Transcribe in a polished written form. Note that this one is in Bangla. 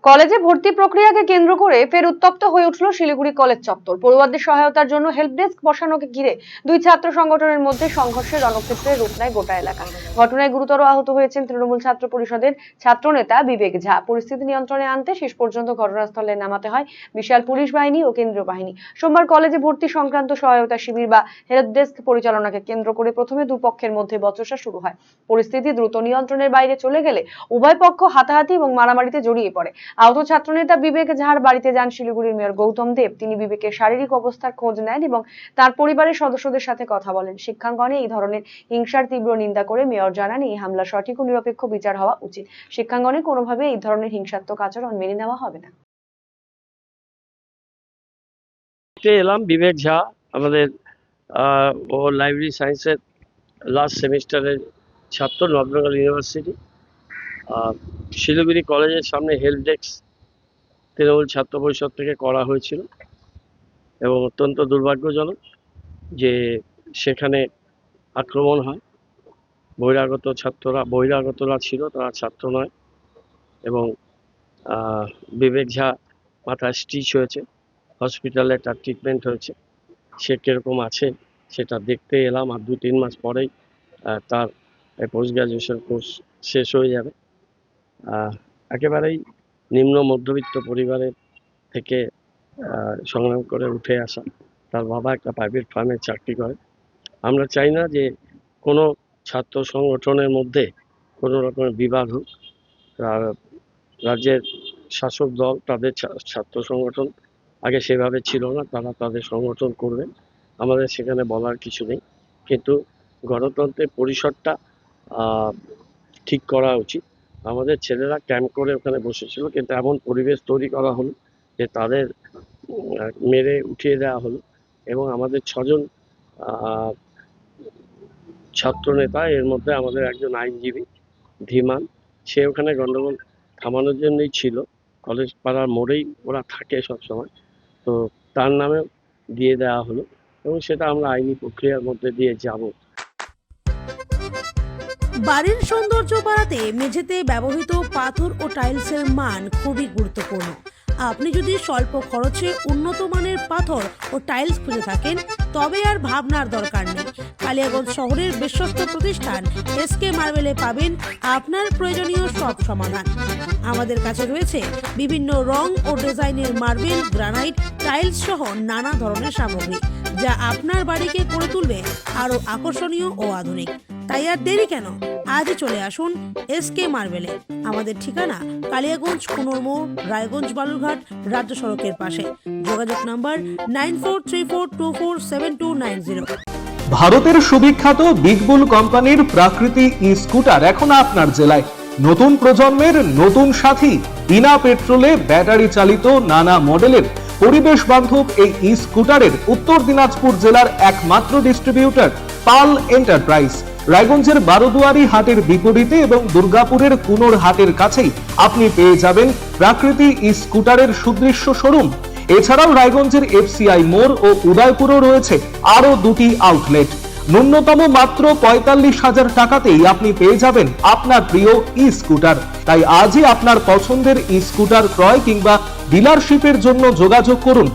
কলেজে ভর্তি প্রক্রিয়াকে কেন্দ্র করে ফের উত্তপ্ত হয়ে উঠল শিলিগুড়ি কলেজ চত্বর। পড়ুয়াদের সহায়তার জন্য হেল্প ডেস্ক বসানোকে ঘিরে দুই ছাত্র সংগঠনের মধ্যে সংঘর্ষের রণক্ষেত্রের রূপ নেয় গোটা এলাকা। ঘটনায় গুরুতর আহত হয়েছেন তৃণমূল ছাত্র পরিষদের ছাত্রনেতা বিবেক ঝা। পরিস্থিতি নিয়ন্ত্রণে আনতে শেষ পর্যন্ত ঘটনাস্থলে নামাতে হয় বিশাল পুলিশ বাহিনী ও কেন্দ্রীয় বাহিনী। সোমবার কলেজে ভর্তি সংক্রান্ত সহায়তা শিবির বা হেল্প ডেস্ক পরিচালনাকে কেন্দ্র করে প্রথমে দুপক্ষের মধ্যে বচসা শুরু হয়। পরিস্থিতি দ্রুত নিয়ন্ত্রণের বাইরে চলে গেলে উভয় পক্ষ হাতাহাতি এবং মারামারিতে জড়িয়ে পড়ে। আহত ছাত্রনেতা বিবেক ঝার বাড়িতে যান শিলিগুড়ির মেয়র গৌতম দেব। তিনি বিবেকের শারীরিক অবস্থার খোঁজ নেন এবং তার পরিবারের সদস্যদের সাথে কথা বলেন। শিক্ষাঙ্গনে এই ধরনের হিংসার তীব্র নিন্দা করে মেয়র জানান, এই হামলা সঠিক ও নিরপেক্ষ বিচার হওয়া উচিত। শিক্ষাঙ্গনে কোনোভাবে এই ধরনের হিংসাত্মক আচরণ মেনে নেওয়া হবে না। এলাম বিবেক ঝা, আমাদের ও লাইব্রেরি সায়েন্সের লাস্ট সেমিস্টারের ছাত্র, নর্থ বেঙ্গল ইউনিভার্সিটি। শিলিগুড়ি কলেজের সামনে হেল্প ডেস্ক তৃণমূল ছাত্র পরিষদ থেকে করা হয়েছিল এবং অত্যন্ত দুর্ভাগ্যজনক যে সেখানে আক্রমণ হয়। বহিরাগতরা ছিল, তারা ছাত্র নয়। এবং বিবেক ঝা মাথায় স্টিচ হয়েছে, হসপিটালে তার ট্রিটমেন্ট হয়েছে। সে কীরকম আছে সেটা দেখতে এলাম। আর 2-3 মাস পরেই তার পোস্ট গ্রাজুয়েশন কোর্স শেষ হয়ে যাবে। একেবারেই নিম্ন মধ্যবিত্ত পরিবারের থেকে সংগ্রাম করে উঠে আসা। তার বাবা একটা প্রাইভেট ফার্মে চাকরি করে। আমরা চাই না যে কোনো ছাত্র সংগঠনের মধ্যে কোনো রকমের বিবাদ হোক। রাজ্যের শাসক দল তাদের ছাত্র সংগঠন আগে সেভাবে ছিল না, তারা তাদের সংগঠন করবেন, আমাদের সেখানে বলার কিছু নেই। কিন্তু গণতন্ত্রের পরিসরটা ঠিক করা উচিত। আমাদের ছেলেরা ক্যাম্প করে ওখানে বসেছিল, কিন্তু এমন পরিবেশ তৈরি করা হলো যে তাদের মেরে উঠিয়ে দেওয়া হলো। এবং আমাদের 6 জন ছাত্র নেতা, এর মধ্যে আমাদের একজন আইনজীবী ধীমান, সে ওখানে গন্ডগোল থামানোর জন্যই ছিল। কলেজ পাড়ার মোড়েই ওরা থাকে সবসময়, তো তার নামে দিয়ে দেওয়া হলো এবং সেটা আমরা আইনি প্রক্রিয়ার মধ্যে দিয়ে যাব। বাড়ির সৌন্দর্য বাড়াতে মেঝেতে ব্যবহৃত পাথর ও টাইলসের মান খুবই গুরুত্বপূর্ণ। আপনি যদি স্বল্প খরচে উন্নত মানের পাথর ও টাইলস খুঁজে থাকেন, তবে আর ভাবনার দরকার নেই। কালিয়াগঞ্জ শহরের বিশ্বস্ত প্রতিষ্ঠান এসকে মার্বেলে পাবেন আপনার প্রয়োজনীয় সব সমাধান। আমাদের কাছে রয়েছে বিভিন্ন রং ও ডিজাইনের মার্বেল, গ্রানাইট, টাইলস সহ নানা ধরনের সামগ্রী, যা আপনার বাড়িকে করে তুলবে আরো আকর্ষণীয় ও আধুনিক। তাই আর দেরি কেন, আজই চলে আসুন এসকে মার্বেলে। আমাদের ঠিকানা কালিয়াগঞ্জ কুনোর মোড়, রায়গঞ্জ বালুরঘাট রাজ্য সড়কের পাশে। যোগাযোগ নাম্বার 9434247290। ভারতের সুবিখ্যাত বিগবুল কোম্পানির প্রাকৃতিক ই স্কুটার এখন আপনার জেলায়। নতুন প্রজন্মের নতুন সাথী, বিনা পেট্রোলে ব্যাটারি চালিত নানা মডেলের পরিবেশ বান্ধব এই ই স্কুটারের উত্তর দিনাজপুর জেলার একমাত্র ডিস্ট্রিবিউটর পাল এন্টারপ্রাইজ। রায়গঞ্জের বারোদুয়ারি হাটের বিপরীতে এবং দুর্গাপুরের কুনোর হাটের কাছেই আপনি পেয়ে যাবেন প্রাকৃতিক ই স্কুটারের সুদৃশ্য শোরুম। এছাড়াও রায়গঞ্জের এফসিআই মোড় ও উদয়পুরেও রয়েছে আরো 2টি আউটলেট। ন্যূনতম মাত্র 45,000 টাকাতেই আপনি পেয়ে যাবেন আপনার প্রিয় ই স্কুটার। তাই আজই আপনার পছন্দের ই স্কুটার ক্রয় কিংবা ডিলারশিপের জন্য যোগাযোগ করুন